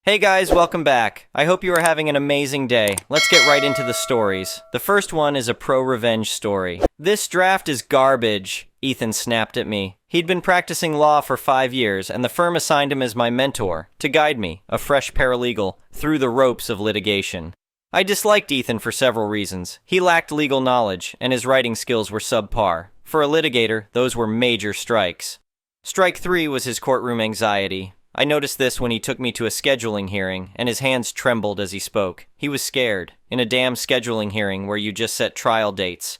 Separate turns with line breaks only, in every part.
Hey guys, welcome back. I hope you are having an amazing day. Let's get right into the stories. The first one is a pro-revenge story. This draft is garbage, Ethan snapped at me. He'd been practicing law for 5 years, and the firm assigned him as my mentor, to guide me, a fresh paralegal, through the ropes of litigation. I disliked Ethan for several reasons. He lacked legal knowledge, and his writing skills were subpar. For a litigator, those were major strikes. Strike 3 was his courtroom anxiety. I noticed this when he took me to a scheduling hearing, and his hands trembled as he spoke. He was scared, in a damn scheduling hearing where you just set trial dates.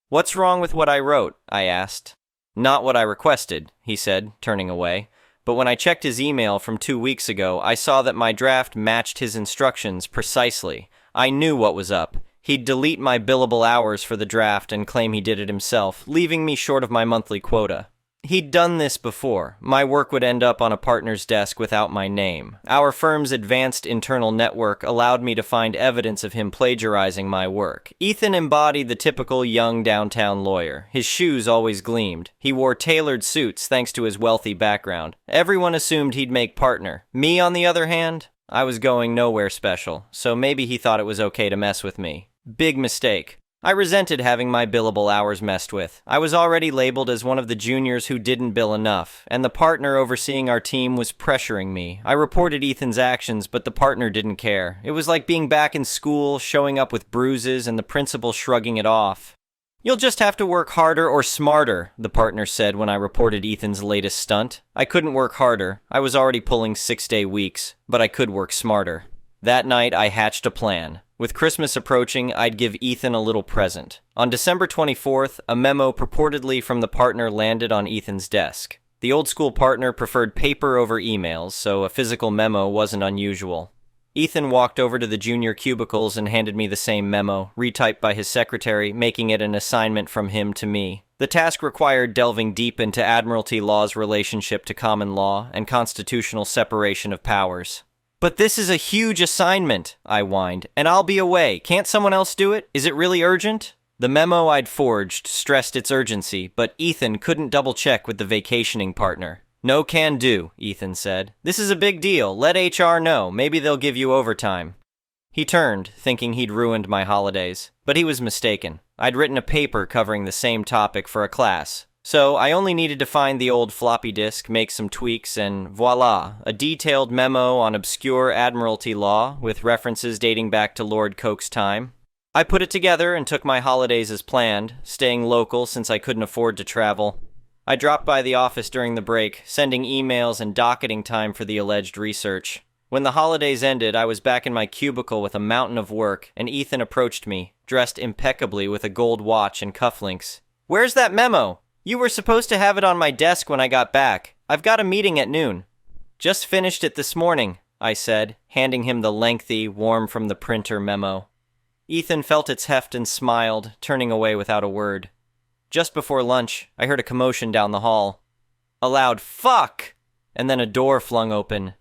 "What's wrong with what I wrote?" I asked. "Not what I requested," he said, turning away. But when I checked his email from 2 weeks ago, I saw that my draft matched his instructions precisely. I knew what was up. He'd delete my billable hours for the draft and claim he did it himself, leaving me short of my monthly quota. He'd done this before. My work would end up on a partner's desk without my name. Our firm's advanced internal network allowed me to find evidence of him plagiarizing my work. Ethan embodied the typical young downtown lawyer. His shoes always gleamed. He wore tailored suits thanks to his wealthy background. Everyone assumed he'd make partner. Me, on the other hand, I was going nowhere special, so maybe he thought it was okay to mess with me. Big mistake. I resented having my billable hours messed with. I was already labeled as one of the juniors who didn't bill enough, and the partner overseeing our team was pressuring me. I reported Ethan's actions, but the partner didn't care. It was like being back in school, showing up with bruises, and the principal shrugging it off. "You'll just have to work harder or smarter," the partner said when I reported Ethan's latest stunt. I couldn't work harder. I was already pulling 6-day weeks, but I could work smarter. That night, I hatched a plan. With Christmas approaching, I'd give Ethan a little present. On December 24th, a memo purportedly from the partner landed on Ethan's desk. The old-school partner preferred paper over emails, so a physical memo wasn't unusual. Ethan walked over to the junior cubicles and handed me the same memo, retyped by his secretary, making it an assignment from him to me. The task required delving deep into admiralty law's relationship to common law and constitutional separation of powers. "But this is a huge assignment," I whined, "and I'll be away. Can't someone else do it? Is it really urgent?" The memo I'd forged stressed its urgency, but Ethan couldn't double-check with the vacationing partner. "No can do," Ethan said. "This is a big deal. Let HR know. Maybe they'll give you overtime." He turned, thinking he'd ruined my holidays. But he was mistaken. I'd written a paper covering the same topic for a class. So I only needed to find the old floppy disk, make some tweaks, and voila, a detailed memo on obscure admiralty law with references dating back to Lord Coke's time. I put it together and took my holidays as planned, staying local since I couldn't afford to travel. I dropped by the office during the break, sending emails and docketing time for the alleged research. When the holidays ended, I was back in my cubicle with a mountain of work, and Ethan approached me, dressed impeccably with a gold watch and cufflinks. "Where's that memo? You were supposed to have it on my desk when I got back. I've got a meeting at noon." "Just finished it this morning," I said, handing him the lengthy, warm-from-the-printer memo. Ethan felt its heft and smiled, turning away without a word. Just before lunch, I heard a commotion down the hall. A loud "fuck!" and then a door flung open.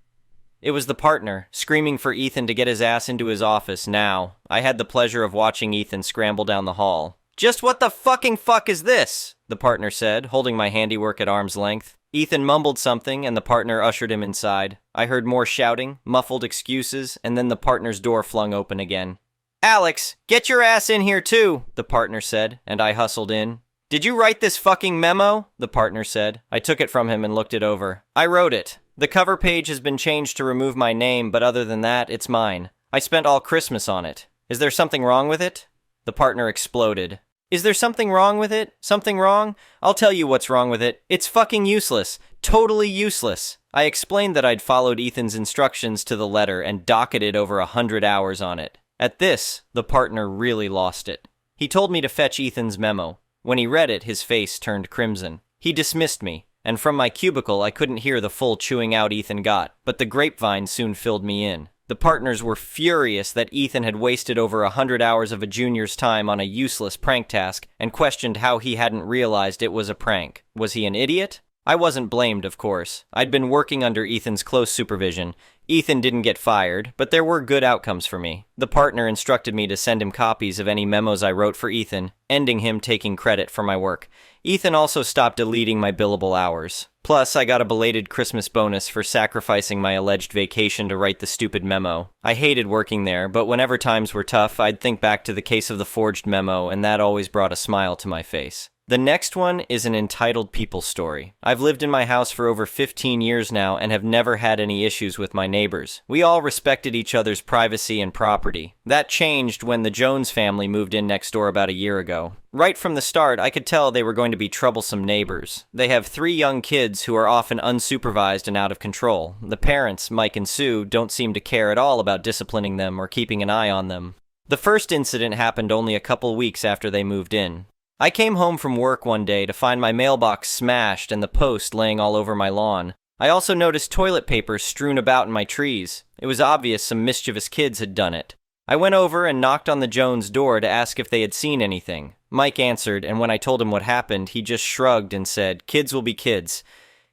It was the partner, screaming for Ethan to get his ass into his office now. I had the pleasure of watching Ethan scramble down the hall. "Just what the fucking fuck is this?" the partner said, holding my handiwork at arm's length. Ethan mumbled something, and the partner ushered him inside. I heard more shouting, muffled excuses, and then the partner's door flung open again. "Alex, get your ass in here too," the partner said, and I hustled in. "Did you write this fucking memo?" the partner said. I took it from him and looked it over. "I wrote it. The cover page has been changed to remove my name, but other than that, it's mine. I spent all Christmas on it. Is there something wrong with it?" The partner exploded. "Is there something wrong with it? Something wrong? I'll tell you what's wrong with it. It's fucking useless. Totally useless." I explained that I'd followed Ethan's instructions to the letter and docketed over 100 hours on it. At this, the partner really lost it. He told me to fetch Ethan's memo. When he read it, his face turned crimson. He dismissed me, and from my cubicle I couldn't hear the full chewing out Ethan got, but the grapevine soon filled me in. The partners were furious that Ethan had wasted over 100 hours of a junior's time on a useless prank task and questioned how he hadn't realized it was a prank. Was he an idiot? I wasn't blamed, of course. I'd been working under Ethan's close supervision, Ethan didn't get fired, but there were good outcomes for me. The partner instructed me to send him copies of any memos I wrote for Ethan, ending him taking credit for my work. Ethan also stopped deleting my billable hours. Plus, I got a belated Christmas bonus for sacrificing my alleged vacation to write the stupid memo. I hated working there, but whenever times were tough, I'd think back to the case of the forged memo, and that always brought a smile to my face. The next one is an entitled people story. I've lived in my house for over 15 years now and have never had any issues with my neighbors. We all respected each other's privacy and property. That changed when the Jones family moved in next door about a year ago. Right from the start, I could tell they were going to be troublesome neighbors. They have 3 young kids who are often unsupervised and out of control. The parents, Mike and Sue, don't seem to care at all about disciplining them or keeping an eye on them. The first incident happened only a couple weeks after they moved in. I came home from work one day to find my mailbox smashed and the post laying all over my lawn. I also noticed toilet paper strewn about in my trees. It was obvious some mischievous kids had done it. I went over and knocked on the Jones' door to ask if they had seen anything. Mike answered, and when I told him what happened, he just shrugged and said, "Kids will be kids."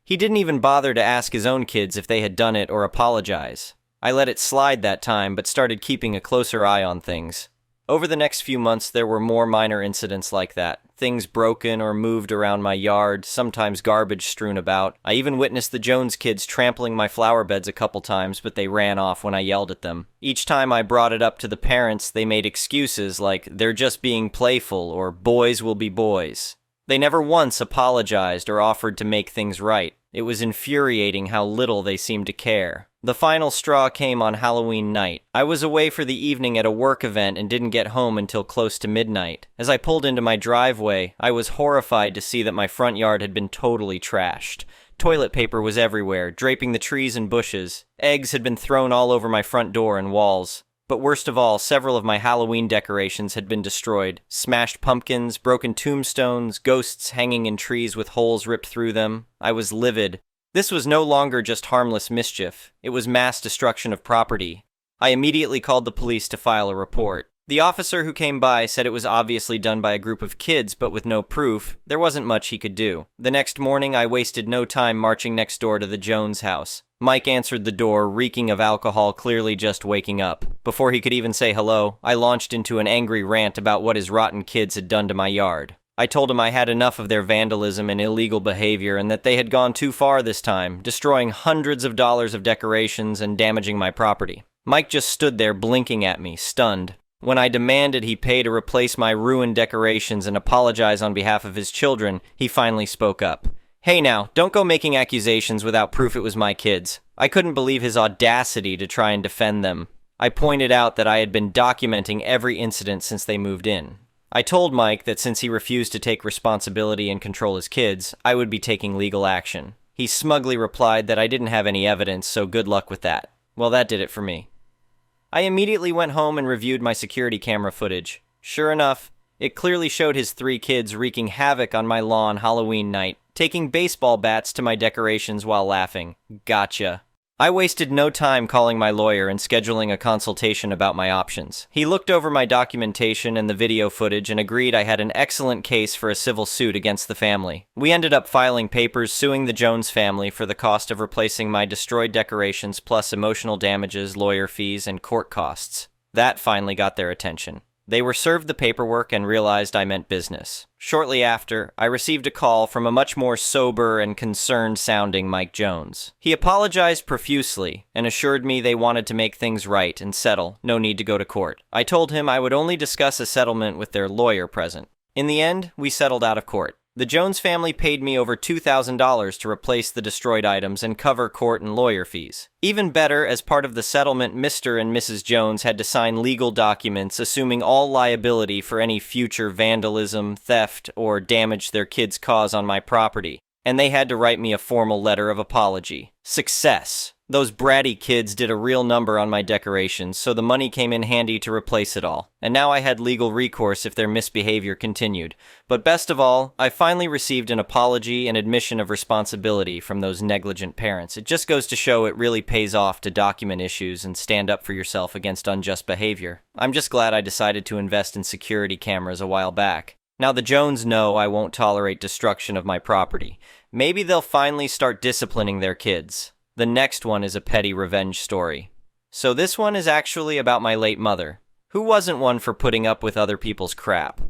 He didn't even bother to ask his own kids if they had done it or apologize. I let it slide that time, but started keeping a closer eye on things. Over the next few months, there were more minor incidents like that. Things broken or moved around my yard, sometimes garbage strewn about. I even witnessed the Jones kids trampling my flower beds a couple times, but they ran off when I yelled at them. Each time I brought it up to the parents, they made excuses like, "They're just being playful," or "boys will be boys." They never once apologized or offered to make things right. It was infuriating how little they seemed to care. The final straw came on Halloween night. I was away for the evening at a work event and didn't get home until close to midnight. As I pulled into my driveway, I was horrified to see that my front yard had been totally trashed. Toilet paper was everywhere, draping the trees and bushes. Eggs had been thrown all over my front door and walls. But worst of all, several of my Halloween decorations had been destroyed. Smashed pumpkins, broken tombstones, ghosts hanging in trees with holes ripped through them. I was livid. This was no longer just harmless mischief. It was mass destruction of property. I immediately called the police to file a report. The officer who came by said it was obviously done by a group of kids, but with no proof, there wasn't much he could do. The next morning, I wasted no time marching next door to the Jones house. Mike answered the door, reeking of alcohol, clearly just waking up. Before he could even say hello, I launched into an angry rant about what his rotten kids had done to my yard. I told him I had enough of their vandalism and illegal behavior and that they had gone too far this time, destroying hundreds of dollars of decorations and damaging my property. Mike just stood there blinking at me, stunned. When I demanded he pay to replace my ruined decorations and apologize on behalf of his children, he finally spoke up. "Hey now, don't go making accusations without proof it was my kids." I couldn't believe his audacity to try and defend them. I pointed out that I had been documenting every incident since they moved in. I told Mike that since he refused to take responsibility and control his kids, I would be taking legal action. He smugly replied that I didn't have any evidence, so good luck with that. Well, that did it for me. I immediately went home and reviewed my security camera footage. Sure enough, it clearly showed his 3 kids wreaking havoc on my lawn Halloween night, taking baseball bats to my decorations while laughing. Gotcha. I wasted no time calling my lawyer and scheduling a consultation about my options. He looked over my documentation and the video footage and agreed I had an excellent case for a civil suit against the family. We ended up filing papers suing the Jones family for the cost of replacing my destroyed decorations plus emotional damages, lawyer fees, and court costs. That finally got their attention. They were served the paperwork and realized I meant business. Shortly after, I received a call from a much more sober and concerned-sounding Mike Jones. He apologized profusely and assured me they wanted to make things right and settle, no need to go to court. I told him I would only discuss a settlement with their lawyer present. In the end, we settled out of court. The Jones family paid me over $2,000 to replace the destroyed items and cover court and lawyer fees. Even better, as part of the settlement, Mr. and Mrs. Jones had to sign legal documents assuming all liability for any future vandalism, theft, or damage their kids cause on my property. And they had to write me a formal letter of apology. Success! Those bratty kids did a real number on my decorations, so the money came in handy to replace it all. And now I had legal recourse if their misbehavior continued. But best of all, I finally received an apology and admission of responsibility from those negligent parents. It just goes to show it really pays off to document issues and stand up for yourself against unjust behavior. I'm just glad I decided to invest in security cameras a while back. Now the Jones know I won't tolerate destruction of my property. Maybe they'll finally start disciplining their kids. The next one is a petty revenge story. So this one is actually about my late mother, who wasn't one for putting up with other people's crap.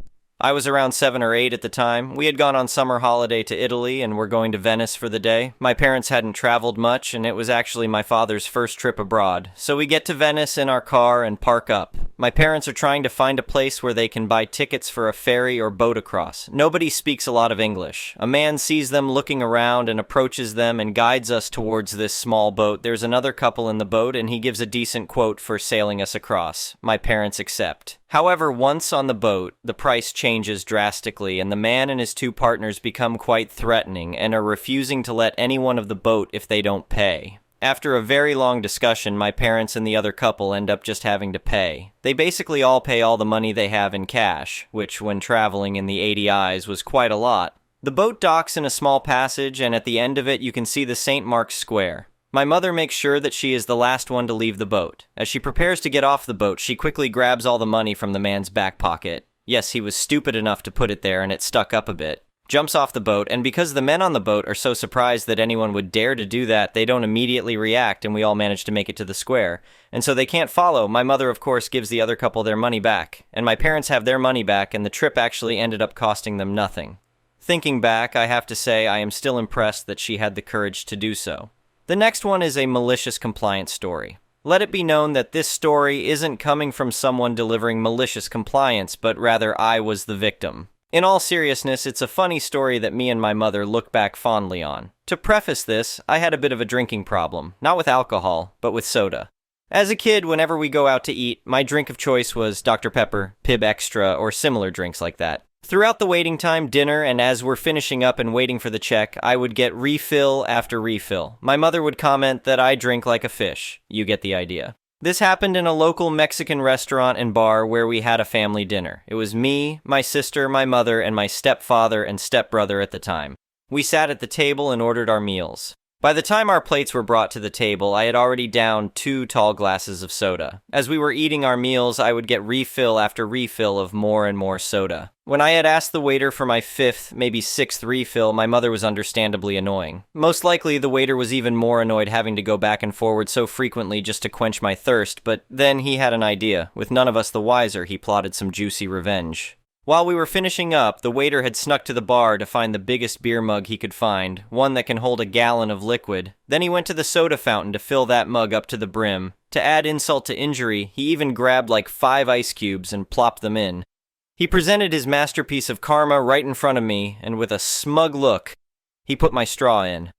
I was around 7 or 8 at the time. We had gone on summer holiday to Italy and were going to Venice for the day. My parents hadn't traveled much, and it was actually my father's first trip abroad. So we get to Venice in our car and park up. My parents are trying to find a place where they can buy tickets for a ferry or boat across. Nobody speaks a lot of English. A man sees them looking around and approaches them and guides us towards this small boat. There's another couple in the boat, and he gives a decent quote for sailing us across. My parents accept. However, once on the boat, the price changes drastically, and the man and his 2 partners become quite threatening and are refusing to let anyone of the boat if they don't pay. After a very long discussion, my parents and the other couple end up just having to pay. They basically all pay all the money they have in cash, which when traveling in the 80Is was quite a lot. The boat docks in a small passage, and at the end of it you can see the St. Mark's Square. My mother makes sure that she is the last one to leave the boat. As she prepares to get off the boat, she quickly grabs all the money from the man's back pocket. Yes, he was stupid enough to put it there and it stuck up a bit. Jumps off the boat, and because the men on the boat are so surprised that anyone would dare to do that, they don't immediately react and we all manage to make it to the square. And so they can't follow. My mother, of course, gives the other couple their money back. And my parents have their money back, and the trip actually ended up costing them nothing. Thinking back, I have to say I am still impressed that she had the courage to do so. The next one is a malicious compliance story. Let it be known that this story isn't coming from someone delivering malicious compliance, but rather I was the victim. In all seriousness, it's a funny story that me and my mother look back fondly on. To preface this, I had a bit of a drinking problem, not with alcohol, but with soda. As a kid, whenever we go out to eat, my drink of choice was Dr. Pepper, Pib Extra, or similar drinks like that. Throughout the waiting time, dinner, and as we're finishing up and waiting for the check, I would get refill after refill. My mother would comment that I drink like a fish. You get the idea. This happened in a local Mexican restaurant and bar where we had a family dinner. It was me, my sister, my mother, and my stepfather and stepbrother at the time. We sat at the table and ordered our meals. By the time our plates were brought to the table, I had already downed 2 tall glasses of soda. As we were eating our meals, I would get refill after refill of more and more soda. When I had asked the waiter for my 5th, maybe 6th refill, my mother was understandably annoying. Most likely, the waiter was even more annoyed having to go back and forward so frequently just to quench my thirst, but then he had an idea. With none of us the wiser, he plotted some juicy revenge. While we were finishing up, the waiter had snuck to the bar to find the biggest beer mug he could find, one that can hold a gallon of liquid. Then he went to the soda fountain to fill that mug up to the brim. To add insult to injury, he even grabbed like 5 ice cubes and plopped them in. He presented his masterpiece of karma right in front of me, and with a smug look, he put my straw in.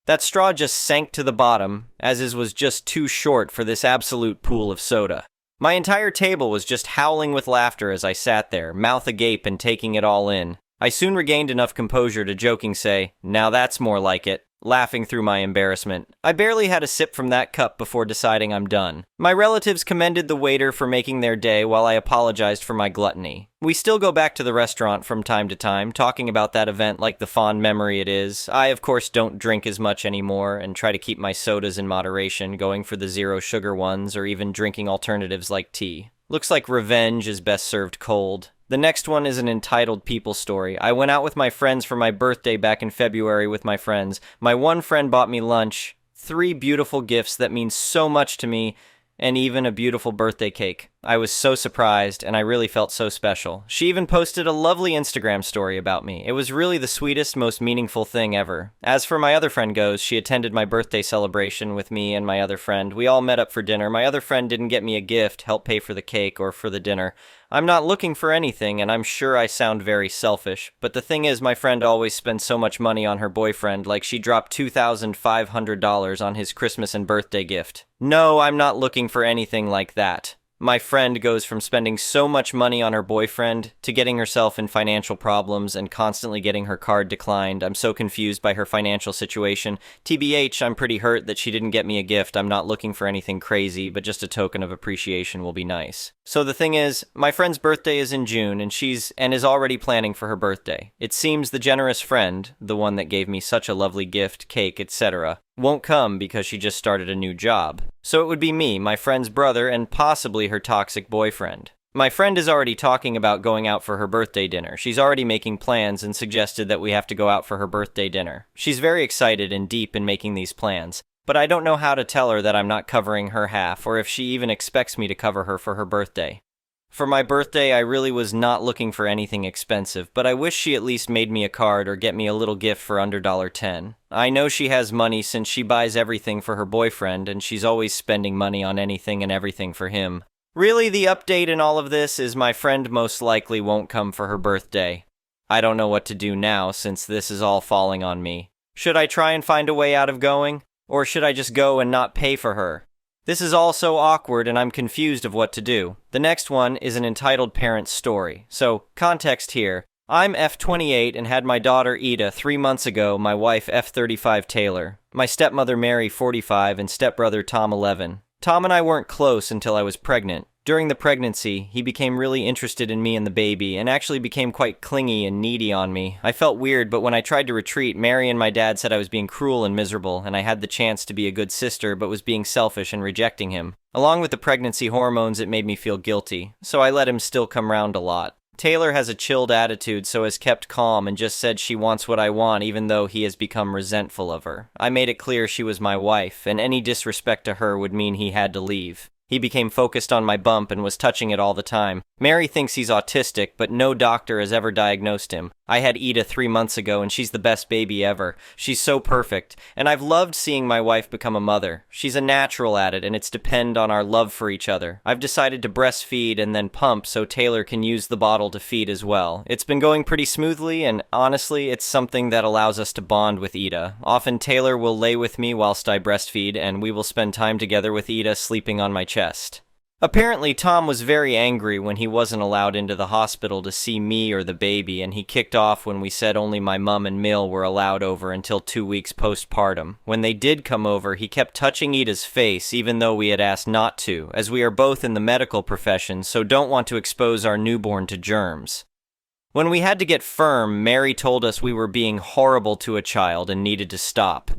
That straw just sank to the bottom, as his was just too short for this absolute pool of soda. My entire table was just howling with laughter as I sat there, mouth agape and taking it all in. I soon regained enough composure to joking say, "Now that's more like it," laughing through my embarrassment. I barely had a sip from that cup before deciding I'm done. My relatives commended the waiter for making their day while I apologized for my gluttony. We still go back to the restaurant from time to time, talking about that event like the fond memory it is. I, of course, don't drink as much anymore and try to keep my sodas in moderation, going for the 0 sugar ones or even drinking alternatives like tea. Looks like revenge is best served cold. The next one is an entitled people story. I went out with my friends for my birthday back in February with my friends. My one friend bought me lunch, 3 beautiful gifts that mean so much to me, and even a beautiful birthday cake. I was so surprised, and I really felt so special. She even posted a lovely Instagram story about me. It was really the sweetest, most meaningful thing ever. As for my other friend goes, she attended my birthday celebration with me and my other friend. We all met up for dinner. My other friend didn't get me a gift, help pay for the cake, or for the dinner. I'm not looking for anything, and I'm sure I sound very selfish, but the thing is my friend always spends so much money on her boyfriend, like she dropped $2,500 on his Christmas and birthday gift. No, I'm not looking for anything like that. My friend goes from spending so much money on her boyfriend to getting herself in financial problems and constantly getting her card declined. I'm so confused by her financial situation. TBH, I'm pretty hurt that she didn't get me a gift. I'm not looking for anything crazy, but just a token of appreciation will be nice. So the thing is, my friend's birthday is in June, and is already planning for her birthday. It seems the generous friend, the one that gave me such a lovely gift, cake, etc., won't come because she just started a new job. So it would be me, my friend's brother, and possibly her toxic boyfriend. My friend is already talking about going out for her birthday dinner. She's already making plans and suggested that we have to go out for her birthday dinner. She's very excited and deep in making these plans. But I don't know how to tell her that I'm not covering her half, or if she even expects me to cover her for her birthday. For my birthday, I really was not looking for anything expensive, but I wish she at least made me a card or get me a little gift for under $10. I know she has money since she buys everything for her boyfriend, and she's always spending money on anything and everything for him. Really, the update in all of this is my friend most likely won't come for her birthday. I don't know what to do now since this is all falling on me. Should I try and find a way out of going? Or should I just go and not pay for her? This is all so awkward and I'm confused of what to do. The next one is an entitled parent's story. So, context here. I'm F28 and had my daughter Ida 3 months ago, my wife F35 Taylor, my stepmother Mary 45, and stepbrother Tom 11. Tom and I weren't close until I was pregnant. During the pregnancy, he became really interested in me and the baby, and actually became quite clingy and needy on me. I felt weird, but when I tried to retreat, Mary and my dad said I was being cruel and miserable, and I had the chance to be a good sister, but was being selfish and rejecting him. Along with the pregnancy hormones, it made me feel guilty, so I let him still come round a lot. Taylor has a chilled attitude, so has kept calm and just said she wants what I want, even though he has become resentful of her. I made it clear she was my wife, and any disrespect to her would mean he had to leave. He became focused on my bump and was touching it all the time. Mary thinks he's autistic, but no doctor has ever diagnosed him. I had Ida 3 months ago, and she's the best baby ever. She's so perfect, and I've loved seeing my wife become a mother. She's a natural at it, and it's depend on our love for each other. I've decided to breastfeed and then pump so Taylor can use the bottle to feed as well. It's been going pretty smoothly, and honestly, it's something that allows us to bond with Ida. Often Taylor will lay with me whilst I breastfeed, and we will spend time together with Ida sleeping on my chest. Apparently, Tom was very angry when he wasn't allowed into the hospital to see me or the baby, and he kicked off when we said only my mum and Mill were allowed over until 2 weeks postpartum. When they did come over, he kept touching Ida's face even though we had asked not to, as we are both in the medical profession, so don't want to expose our newborn to germs. When we had to get firm, Mary told us we were being horrible to a child and needed to stop.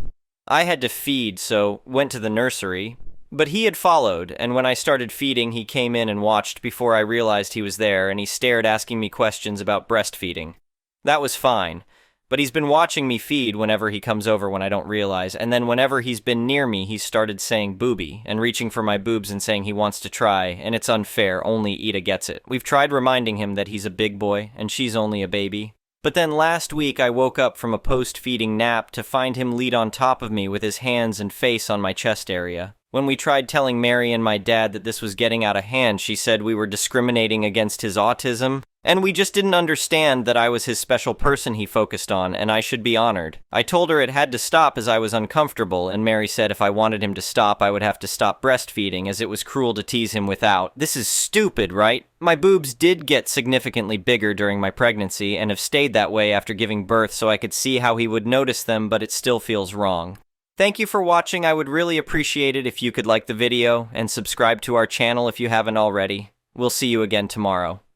I had to feed, so went to the nursery. But he had followed, and when I started feeding, he came in and watched before I realized he was there, and he stared asking me questions about breastfeeding. That was fine, but he's been watching me feed whenever he comes over when I don't realize, and then whenever he's been near me, he started saying booby, and reaching for my boobs and saying he wants to try, and it's unfair, only Ida gets it. We've tried reminding him that he's a big boy, and she's only a baby. But then last week I woke up from a post-feeding nap to find him lead on top of me with his hands and face on my chest area. When we tried telling Mary and my dad that this was getting out of hand, she said we were discriminating against his autism, and we just didn't understand that I was his special person he focused on, and I should be honored. I told her it had to stop as I was uncomfortable, and Mary said if I wanted him to stop, I would have to stop breastfeeding, as it was cruel to tease him without. This is stupid, right? My boobs did get significantly bigger during my pregnancy, and have stayed that way after giving birth, so I could see how he would notice them, but it still feels wrong. Thank you for watching. I would really appreciate it if you could like the video and subscribe to our channel if you haven't already. We'll see you again tomorrow.